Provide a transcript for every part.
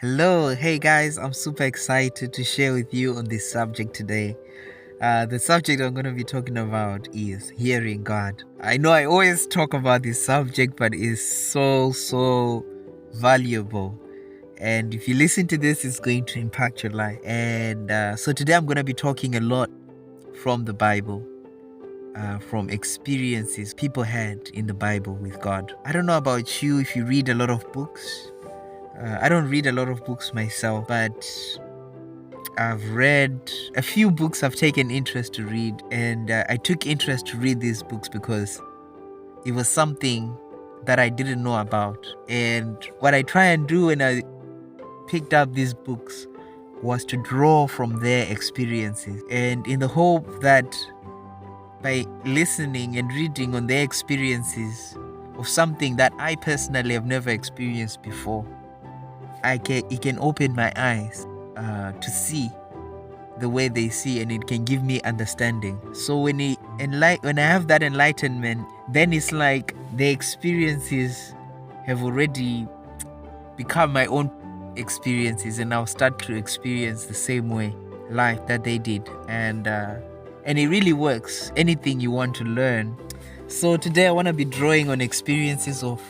Hello, hey guys, I'm super excited to share with you on this subject today. The subject I'm going to be talking about is hearing God. I know I always talk about this subject, but it's so valuable. And if you listen to this, it's going to impact your life. And so today I'm going to be talking a lot from the Bible. From experiences people had in the Bible with God. I don't know about you if you read a lot of books. I don't read a lot of books myself, but I've read a few books I've taken interest to read, and I took interest to read these books because it was something that I didn't know about. And what I try and do when I picked up these books was to draw from their experiences, and in the hope that by listening and reading on their experiences of something that I personally have never experienced before, it can open my eyes to see the way they see, and it can give me understanding. So when I have that enlightenment, then it's like the experiences have already become my own experiences, and I'll start to experience the same way life that they did, and it really works. Anything you want to learn. So today I want to be drawing on experiences of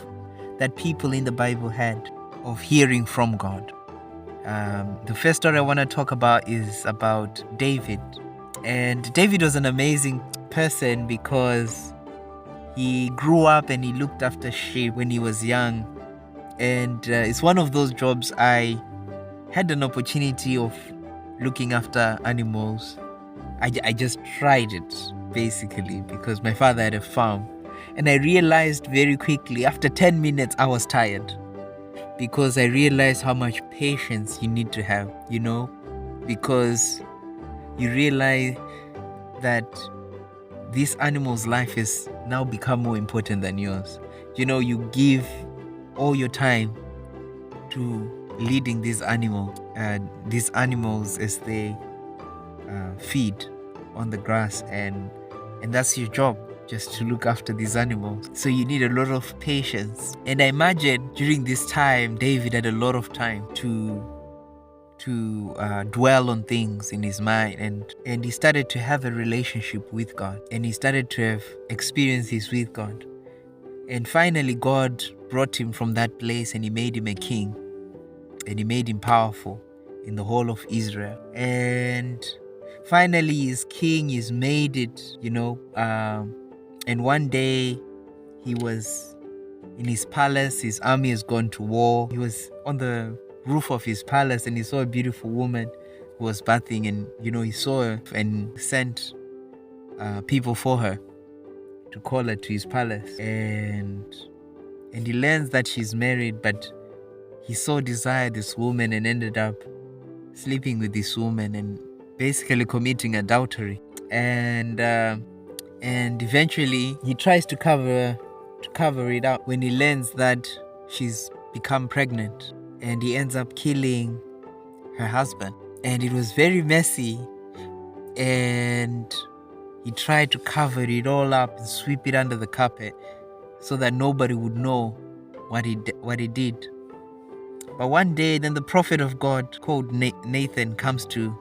that people in the Bible had of hearing from God. The first story I want to talk about is about David. And David was an amazing person because he grew up and he looked after sheep when he was young. And it's one of those jobs I had an opportunity of looking after animals. I just tried it basically because my father had a farm. And I realized very quickly, after 10 minutes, I was tired. Because I realized how much patience you need to have, because you realize that this animal's life has now become more important than yours. You give all your time to leading these animals as they feed on the grass, and that's your job, just to look after these animals. So you need a lot of patience. And I imagine during this time, David had a lot of time to dwell on things in his mind, and he started to have a relationship with God, and he started to have experiences with God. And finally, God brought him from that place, and he made him a king, and he made him powerful in the whole of Israel. And finally, he's king, he's made it, and one day he was in his palace, his army has gone to war. He was on the roof of his palace and he saw a beautiful woman who was bathing, and he saw her and sent people for her to call her to his palace. And he learns that she's married, but he so desired this woman and ended up sleeping with this woman and basically committing adultery. And eventually he tries to cover it up when he learns that she's become pregnant, and he ends up killing her husband. And it was very messy, and he tried to cover it all up and sweep it under the carpet so that nobody would know what he did. But one day, then the prophet of God called Nathan comes to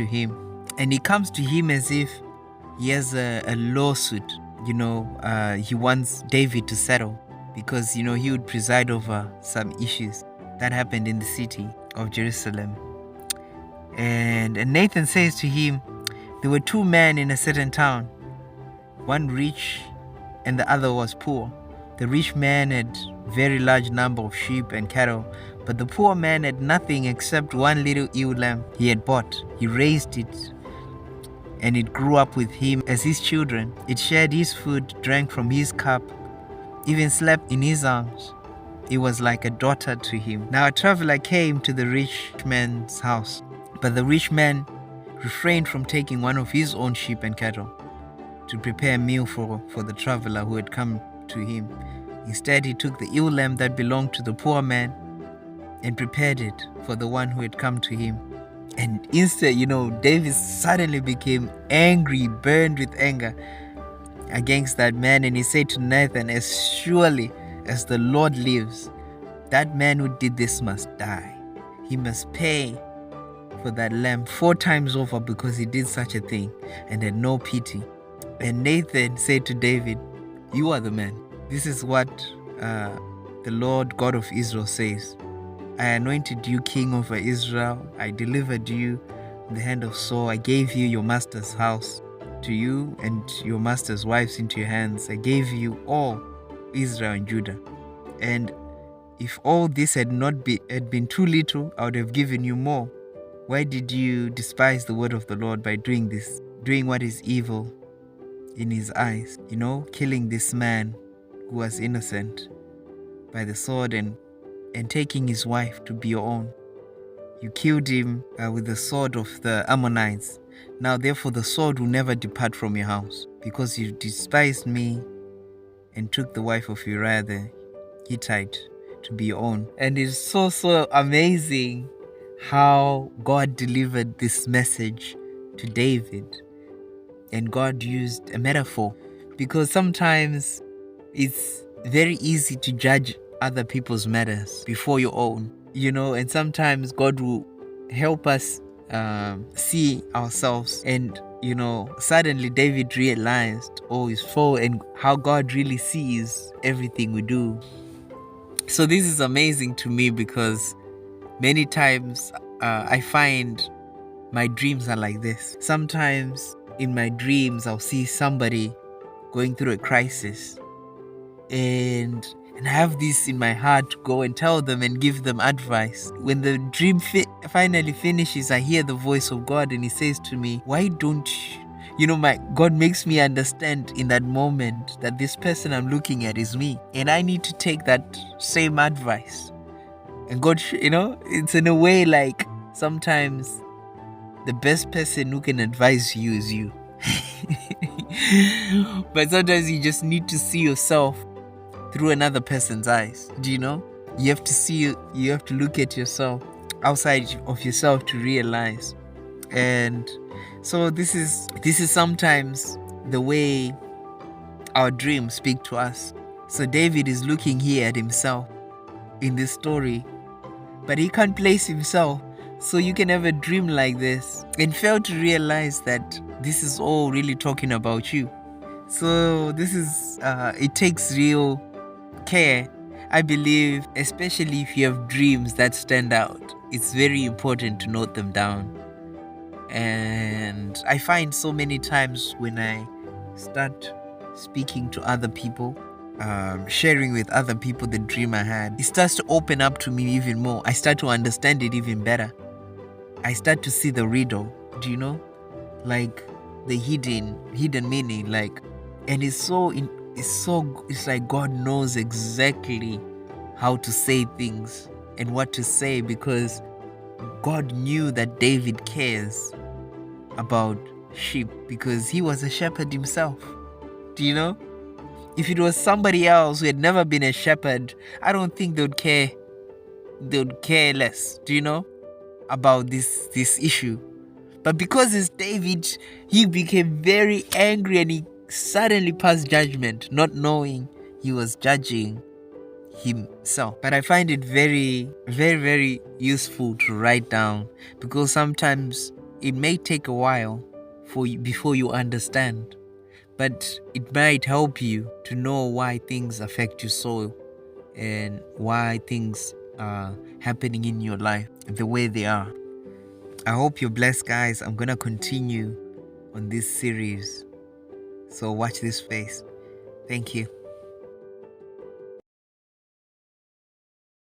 him, and he comes to him as if he has a lawsuit. He wants David to settle because he would preside over some issues that happened in the city of Jerusalem. And Nathan says to him, there were two men in a certain town, one rich and the other was poor. The rich man had very large number of sheep and cattle, but the poor man had nothing except one little ewe lamb he had bought. He raised it, and it grew up with him as his children. It shared his food, drank from his cup, even slept in his arms. It was like a daughter to him. Now a traveler came to the rich man's house, but the rich man refrained from taking one of his own sheep and cattle to prepare a meal for the traveler who had come to him. Instead, he took the ewe lamb that belonged to the poor man and prepared it for the one who had come to him. And instead, David suddenly became angry, burned with anger against that man. And he said to Nathan, as surely as the Lord lives, that man who did this must die. he must pay for that lamb 4 times over because he did such a thing and had no pity. And Nathan said to David, "You are the man." This is what the Lord God of Israel says. "I anointed you king over Israel. I delivered you in the hand of Saul. I gave you your master's house to you and your master's wives into your hands. I gave you all Israel and Judah. And if all this had been too little, I would have given you more. Why did you despise the word of the Lord by doing this, doing what is evil in his eyes? Killing this man who was innocent by the sword and taking his wife to be your own. You killed him with the sword of the Ammonites. Now therefore the sword will never depart from your house, because you despised me and took the wife of Uriah the Hittite to be your own." And it's so amazing how God delivered this message to David. And God used a metaphor, because sometimes it's very easy to judge other people's matters before your own, and sometimes God will help us see ourselves. And suddenly David realized his fault and how God really sees everything we do. So this is amazing to me, because many times I find my dreams are like this. Sometimes in my dreams I'll see somebody going through a crisis, and I have this in my heart to go and tell them and give them advice. When the dream finally finishes, I hear the voice of God, and he says to me, "Why don't you?" My God makes me understand in that moment that this person I'm looking at is me, and I need to take that same advice. And God, it's in a way like sometimes the best person who can advise you is you. But sometimes you just need to see yourself through another person's eyes. You have to look at yourself outside of yourself to realize. And so this is sometimes the way our dreams speak to us. So David is looking here at himself in this story, but he can't place himself. So you can have a dream like this and fail to realize that this is all really talking about you. So this is it takes real care, I believe, especially if you have dreams that stand out. It's very important to note them down. And I find so many times when I start speaking to other people, sharing with other people the dream I had, it starts to open up to me even more. I start to understand it even better. I start to see the riddle, like the hidden meaning, and it's like God knows exactly how to say things and what to say, because God knew that David cares about sheep because he was a shepherd himself. If it was somebody else who had never been a shepherd, I don't think they would care. They would care less, about this issue. But because it's David, he became very angry and he suddenly passed judgment, not knowing he was judging himself. But I find it very, very, very useful to write down, because sometimes it may take a while before you understand, but it might help you to know why things affect you so, and why things are happening in your life the way they are. I hope you're blessed, guys. I'm gonna continue on this series, so watch this space. Thank you.